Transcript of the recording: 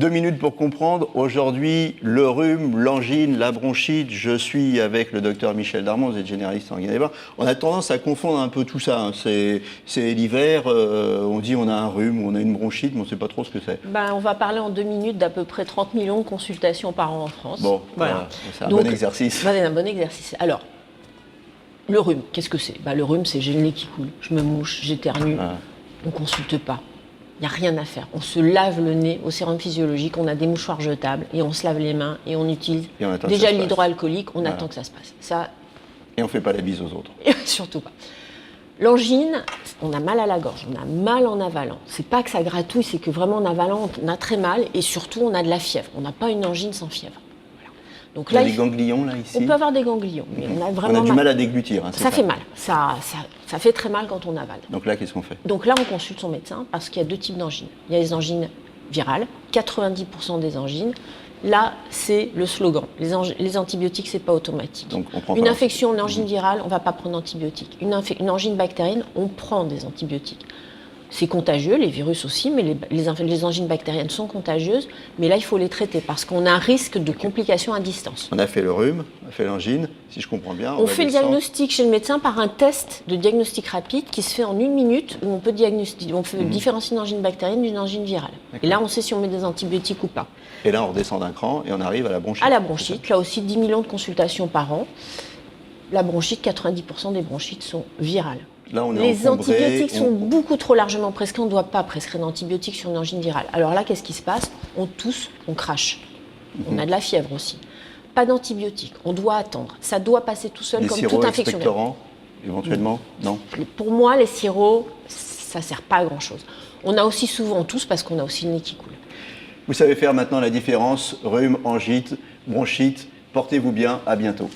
2 minutes pour comprendre. Aujourd'hui, le rhume, l'angine, la bronchite. Je suis avec le docteur Michel Darmon, vous êtes généraliste en Guinée-Barre. On a tendance à confondre un peu tout ça. Hein. C'est l'hiver, on dit on a un rhume, on a une bronchite, mais on ne sait pas trop ce que c'est. Ben, on va parler en 2 minutes d'à peu près 30 millions de consultations par an en France. Bon, voilà. C'est un bon exercice. C'est un bon exercice. Alors, le rhume, qu'est-ce que c'est? Le rhume, c'est j'ai le nez qui coule, je me mouche, j'éternue. On ne consulte pas. Il n'y a rien à faire. On se lave le nez au sérum physiologique, on a des mouchoirs jetables et on se lave les mains et on utilise déjà l'hydroalcoolique, on attend que ça se passe. Et on ne fait pas la bise aux autres. Surtout pas. L'angine, on a mal à la gorge, on a mal en avalant. C'est pas que ça gratouille, c'est que vraiment en avalant, on a très mal et surtout on a de la fièvre. On n'a pas une angine sans fièvre. Donc là, il y a des ganglions là ici. On peut avoir des ganglions, mais on a vraiment du mal à déglutir. Hein, ça fait mal, ça fait très mal quand on avale. Donc là, qu'est-ce qu'on fait? Donc là, on consulte son médecin parce qu'il y a 2 types d'angines. Il y a les angines virales, 90% des angines. Là, c'est le slogan. Les antibiotiques, c'est pas automatique. Donc, on prend une infection, une angine virale, on va pas prendre d'antibiotiques. Une angine bactérienne, on prend des antibiotiques. C'est contagieux, les virus aussi, mais les angines bactériennes sont contagieuses. Mais là, il faut les traiter parce qu'on a un risque de complications à distance. On a fait le rhume, on a fait l'angine, si je comprends bien. On fait le diagnostic chez le médecin par un test de diagnostic rapide qui se fait en 1 minute où on peut différencier une angine bactérienne d'une angine virale. Et là, on sait si on met des antibiotiques ou pas. Et là, on redescend d'un cran et on arrive à la bronchite. À la bronchite, là aussi 10 millions de consultations par an. La bronchite, 90% des bronchites sont virales. Là, les antibiotiques sont beaucoup trop largement prescrits. On ne doit pas prescrire d'antibiotiques sur une angine virale. Alors là, qu'est-ce qui se passe? On tousse, on crache. On a de la fièvre aussi. Pas d'antibiotiques. On doit attendre. Ça doit passer tout seul comme toute infection. Expectorants, éventuellement? Non. Pour moi, les sirops, ça ne sert pas à grand-chose. On a aussi souvent tous parce qu'on a aussi le nez qui coule. Vous savez faire maintenant la différence rhume, angite, bronchite. Portez-vous bien. À bientôt.